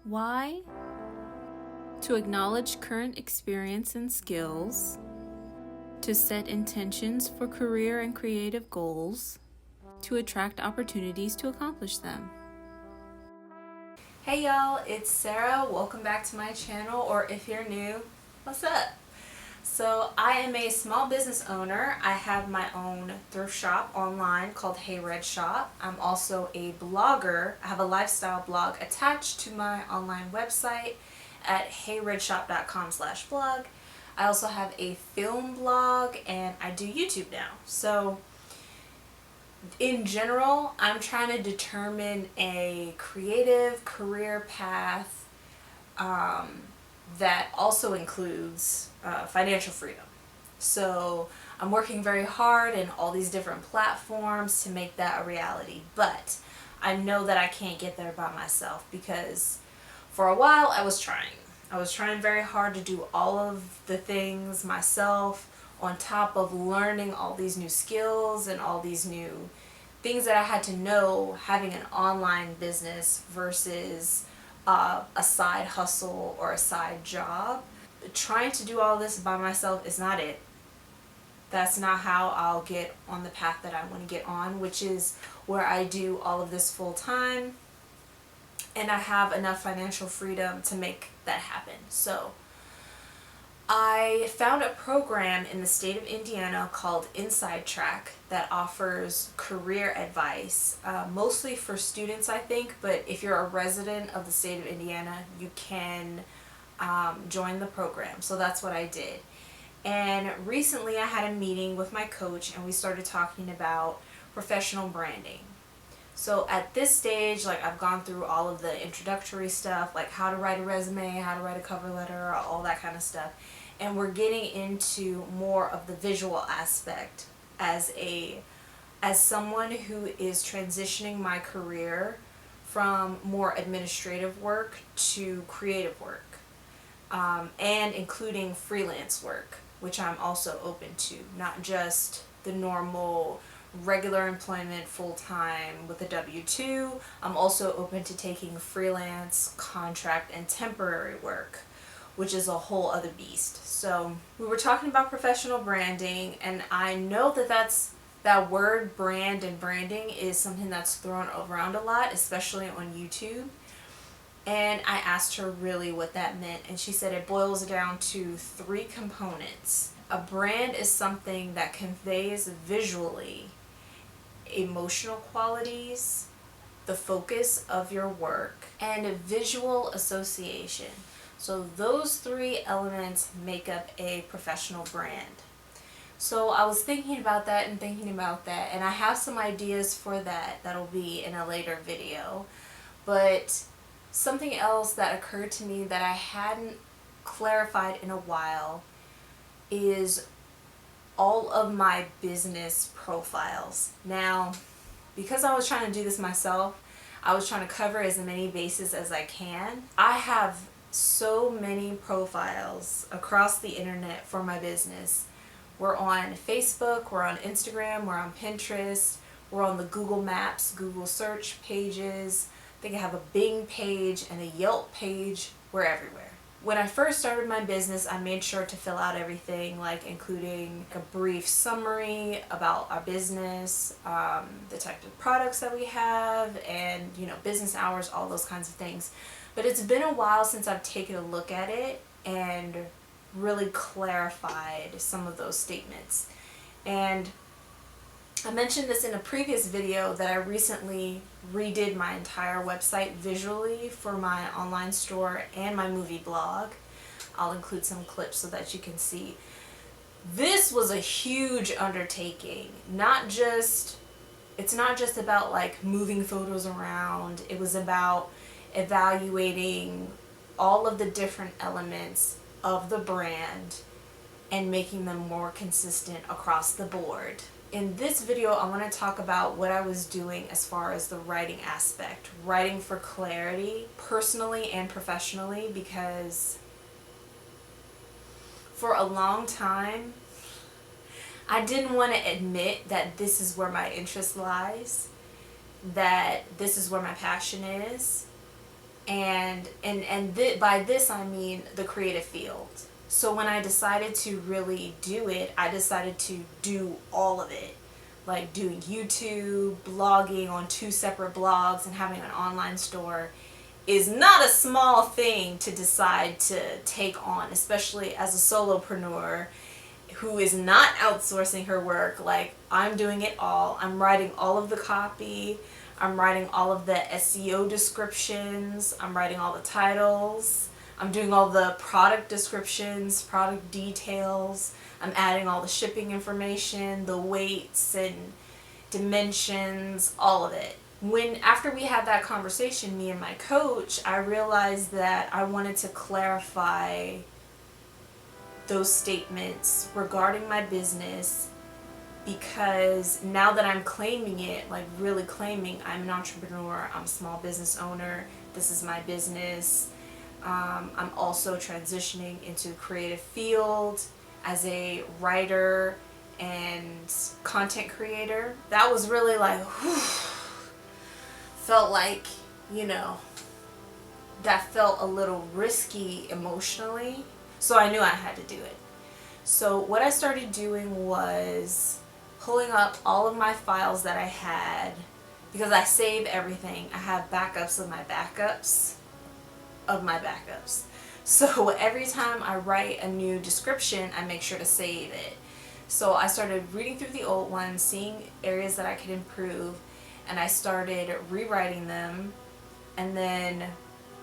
Why? To acknowledge current experience and skills, to set intentions for career and creative goals, to attract opportunities to accomplish them. Hey y'all, it's Sarah. Welcome back to my channel, or if you're new, what's up? So I am a small business owner. I have my own thrift shop online called Hey Red Shop. I'm also a blogger. I have a lifestyle blog attached to my online website at heyredshop.com/blog. I also have a film blog and I do YouTube now. So in general, I'm trying to determine a creative career path that also includes financial freedom. So I'm working very hard in all these different platforms to make that a reality, but I know that I can't get there by myself because for a while I was trying very hard to do all of the things myself on top of learning all these new skills and all these new things that I had to know having an online business versus a side hustle or a side job. Trying to do all this by myself is not it. That's not how I'll get on the path that I want to get on, which is where I do all of this full time and I have enough financial freedom to make that happen. So I found a program in the state of Indiana called Inside Track that offers career advice, mostly for students, I think, but if you're a resident of the state of Indiana, you can join the program. So that's what I did. And recently I had a meeting with my coach and we started talking about professional branding. So at this stage, like, I've gone through all of the introductory stuff, like how to write a resume, how to write a cover letter, all that kind of stuff. And we're getting into more of the visual aspect as someone who is transitioning my career from more administrative work to creative work, and including freelance work, which I'm also open to, not just the normal regular employment full-time with a W-2. I'm also open to taking freelance, contract, and temporary work, which is a whole other beast. So we were talking about professional branding, and I know that word brand and branding is something that's thrown around a lot, especially on YouTube. And I asked her really what that meant, and she said it boils down to 3 components. A brand is something that conveys visually emotional qualities, the focus of your work, and a visual association. So those 3 elements make up a professional brand. So I was thinking about that, and I have some ideas for that that'll be in a later video. But something else that occurred to me that I hadn't clarified in a while is all of my business profiles. Now, because I was trying to do this myself, I was trying to cover as many bases as I can. I have so many profiles across the internet for my business. We're on Facebook, we're on Instagram, we're on Pinterest, we're on the Google Maps, Google search pages. I think I have a Bing page and a Yelp page. We're everywhere. When I first started my business, I made sure to fill out everything, like including a brief summary about our business, the type of products that we have, and business hours, all those kinds of things. But it's been a while since I've taken a look at it and really clarified some of those statements. And I mentioned this in a previous video that I recently redid my entire website visually for my online store and my movie blog. I'll include some clips so that you can see. This was a huge undertaking. It's not just about like moving photos around. It was about evaluating all of the different elements of the brand and making them more consistent across the board. In this video, I want to talk about what I was doing as far as the writing aspect. Writing for clarity, personally and professionally, because for a long time, I didn't want to admit that this is where my interest lies, that this is where my passion is, by this I mean the creative field. So when I decided to really do it, I decided to do all of it, like doing YouTube, blogging on 2 separate blogs, and having an online store is not a small thing to decide to take on, especially as a solopreneur who is not outsourcing her work. Like, I'm doing it all. I'm writing all of the copy. I'm writing all of the SEO descriptions. I'm writing all the titles. I'm doing all the product descriptions, product details. I'm adding all the shipping information, the weights and dimensions, all of it. After we had that conversation, me and my coach, I realized that I wanted to clarify those statements regarding my business, because now that I'm claiming it, like really claiming I'm an entrepreneur, I'm a small business owner, this is my business. I'm also transitioning into the creative field as a writer and content creator. That was really like, felt like, that felt a little risky emotionally. So I knew I had to do it. So what I started doing was pulling up all of my files that I had, because I save everything. I have backups of my backups of my backups. So every time I write a new description, I make sure to save it. So I started reading through the old ones, seeing areas that I could improve, and I started rewriting them and then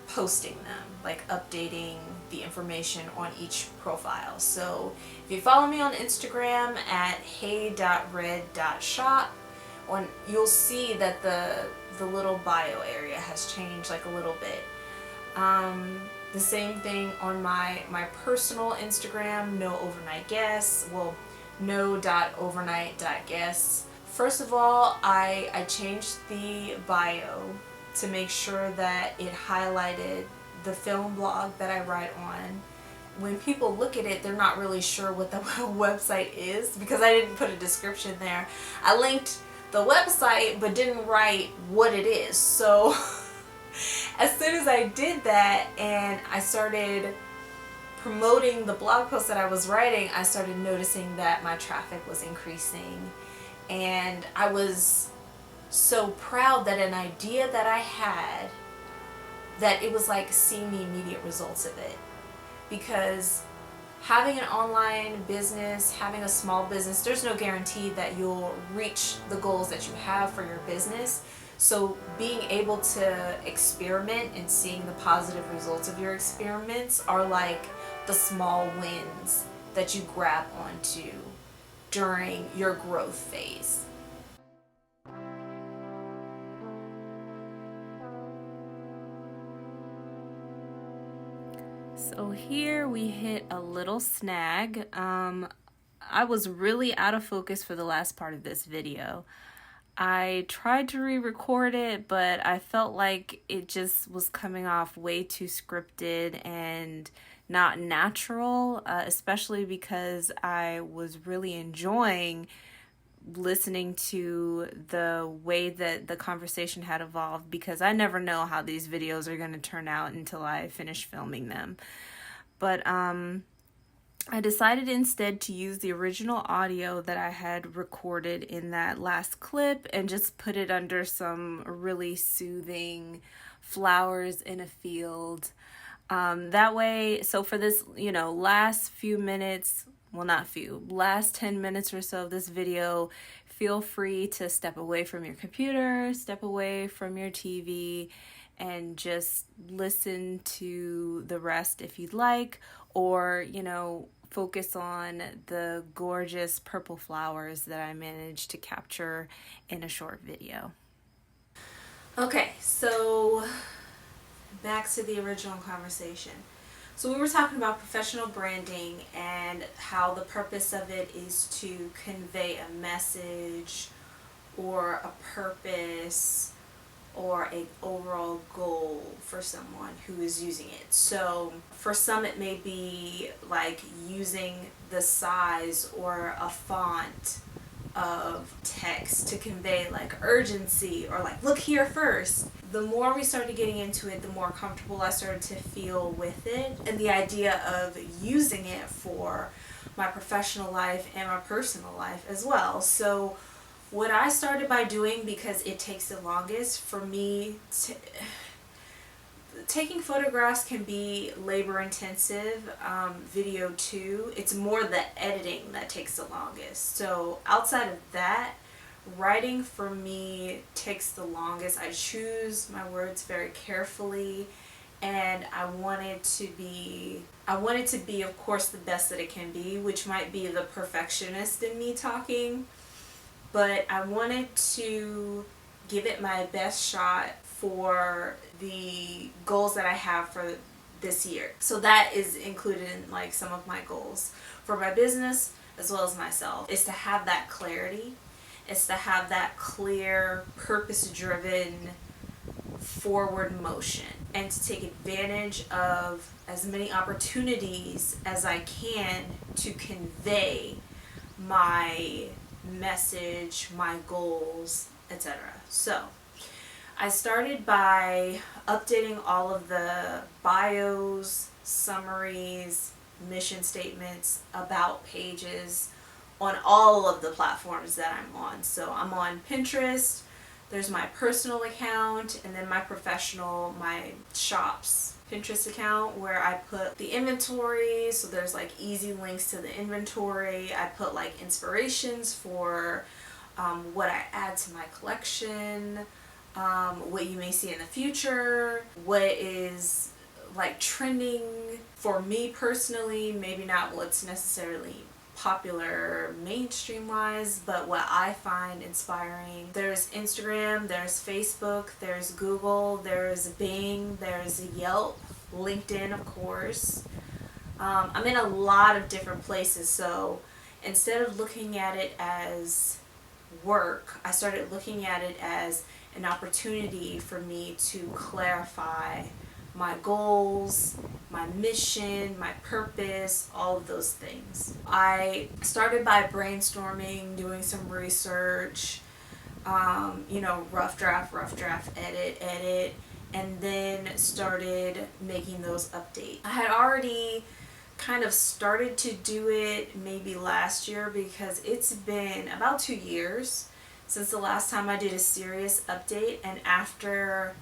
posting them, like updating the information on each profile. So if you follow me on Instagram at hey.red.shop, you'll see that the little bio area has changed like a little bit. The same thing on my personal Instagram, NoOvernightGuests, well, no.overnight.guests. First of all, I changed the bio to make sure that it highlighted the film blog that I write on. When people look at it, they're not really sure what the website is because I didn't put a description there. I linked the website but didn't write what it is. So as soon as I did that and I started promoting the blog post that I was writing, I started noticing that my traffic was increasing, and I was so proud that an idea that I had, that it was like seeing the immediate results of it. Because having an online business, having a small business, there's no guarantee that you'll reach the goals that you have for your business. So being able to experiment and seeing the positive results of your experiments are like the small wins that you grab onto during your growth phase. So here we hit a little snag. I was really out of focus for the last part of this video. I tried to re-record it, but I felt like it just was coming off way too scripted and not natural, especially because I was really enjoying listening to the way that the conversation had evolved, because I never know how these videos are going to turn out until I finish filming them. But I decided instead to use the original audio that I had recorded in that last clip and just put it under some really soothing flowers in a field. That way, so for this, last few minutes, last 10 minutes or so of this video, feel free to step away from your computer, step away from your TV, and just listen to the rest if you'd like, or, focus on the gorgeous purple flowers that I managed to capture in a short video. Okay, so back to the original conversation. So we were talking about professional branding and how the purpose of it is to convey a message or a purpose or an overall goal for someone who is using it. So for some it may be like using the size or a font of text to convey like urgency or like look here first. The more we started getting into it, the more comfortable I started to feel with it, and the idea of using it for my professional life and my personal life as well. So what I started by doing, because it takes the longest for me to, taking photographs can be labor intensive, video too. It's more the editing that takes the longest. So outside of that, writing for me takes the longest. I choose my words very carefully, and I want it to be of course the best that it can be, which might be the perfectionist in me talking, but I wanted to give it my best shot for the goals that I have for this year. So that is included in like some of my goals for my business as well as myself, is to have that clarity, is to have that clear, purpose-driven forward motion, and to take advantage of as many opportunities as I can to convey my message, my goals, etc. So I started by updating all of the bios, summaries, mission statements, about pages on all of the platforms that I'm on. So I'm on Pinterest, there's my personal account, and then my professional, my shop's Pinterest account, where I put the inventory, so there's like easy links to the inventory. I put like inspirations for what I add to my collection, what you may see in the future, what is like trending for me personally, maybe not what's necessarily popular mainstream wise, but what I find inspiring. There's Instagram, there's Facebook, there's Google, there's Bing, there's Yelp, LinkedIn of course. I'm in a lot of different places, so instead of looking at it as work, I started looking at it as an opportunity for me to clarify my goals, my mission, my purpose, all of those things. I started by brainstorming, doing some research, rough draft, edit, and then started making those updates. I had already kind of started to do it maybe last year, because it's been about 2 years since the last time I did a serious update, and after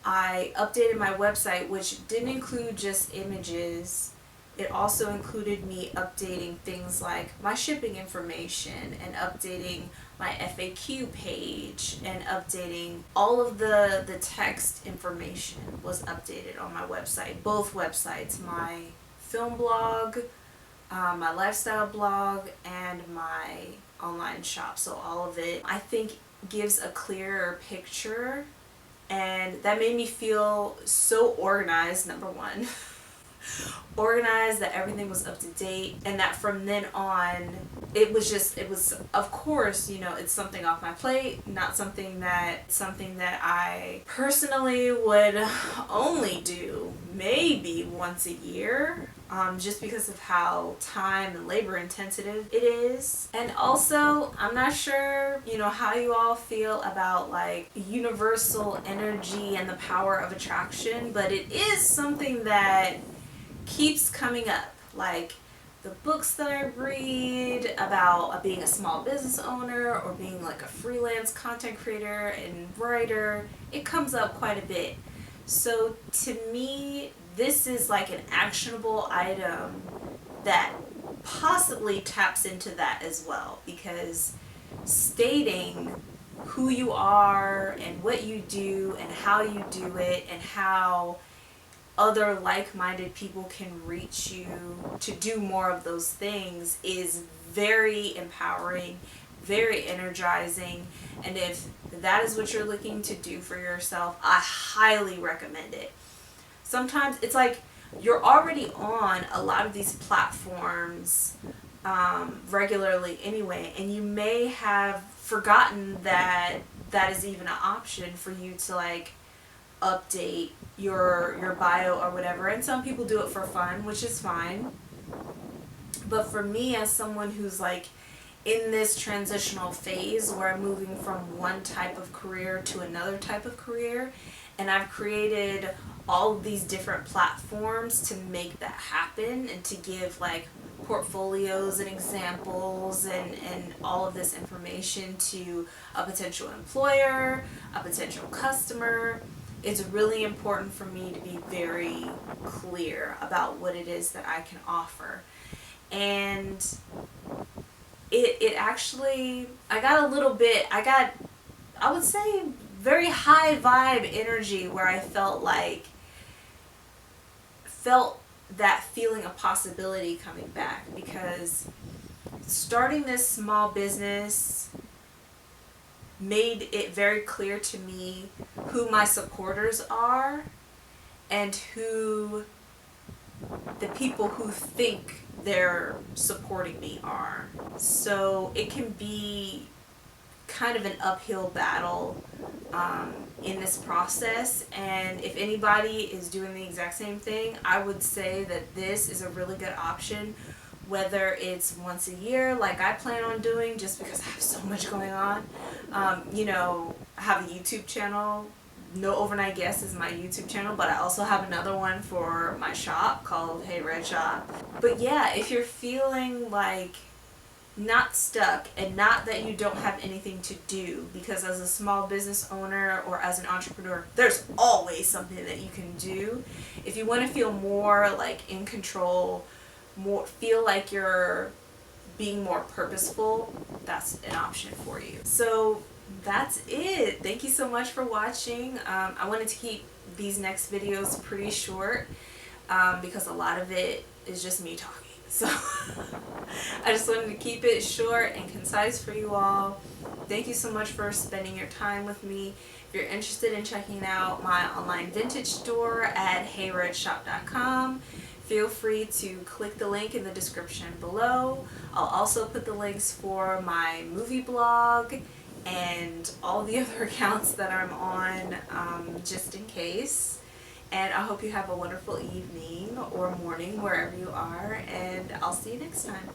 I updated my website, which didn't include just images, it also included me updating things like my shipping information and updating my FAQ page and updating all of the text information was updated on my website. Both websites, my film blog, my lifestyle blog, and my online shop. So all of it, I think, gives a clearer picture, and that made me feel so organized, number one. Organized, that everything was up to date, and that from then on it was of course, it's something off my plate, not something that I personally would only do maybe once a year, just because of how time and labor intensive it is. And also, I'm not sure how you all feel about like universal energy and the power of attraction, but it is something that keeps coming up. Like the books that I read about being a small business owner or being like a freelance content creator and writer, it comes up quite a bit. So to me, this is like an actionable item that possibly taps into that as well, because stating who you are and what you do and how you do it and how other like-minded people can reach you to do more of those things is very empowering, very energizing, and if that is what you're looking to do for yourself, I highly recommend it. Sometimes it's like you're already on a lot of these platforms regularly anyway, and you may have forgotten that that is even an option for you to like update your bio or whatever. And some people do it for fun, which is fine. But for me, as someone who's like in this transitional phase where I'm moving from one type of career to another type of career, and I've created all of these different platforms to make that happen and to give like portfolios and examples and all of this information to a potential employer, a potential customer. It's really important for me to be very clear about what it is that I can offer. And it actually, I would say, very high vibe energy where I felt that feeling of possibility coming back, because starting this small business made it very clear to me who my supporters are and who the people who think they're supporting me are. So it can be kind of an uphill battle in this process, and if anybody is doing the exact same thing, I would say that this is a really good option, whether it's once a year like I plan on doing, just because I have so much going on. I have a YouTube channel. NoOvernightGuests is my YouTube channel, but I also have another one for my shop called Hey Red Shop. But yeah, if you're feeling like not stuck, and not that you don't have anything to do, because as a small business owner or as an entrepreneur, there's always something that you can do. If you want to feel more like in control, feel like you're being more purposeful, that's an option for you. So that's it. Thank you so much for watching. I wanted to keep these next videos pretty short because a lot of it is just me talking. So I just wanted to keep it short and concise for you all. Thank you so much for spending your time with me. If you're interested in checking out my online vintage store at heyredshop.com, feel free to click the link in the description below. I'll also put the links for my movie blog and all the other accounts that I'm on, just in case. And I hope you have a wonderful evening or morning wherever you are, and I'll see you next time.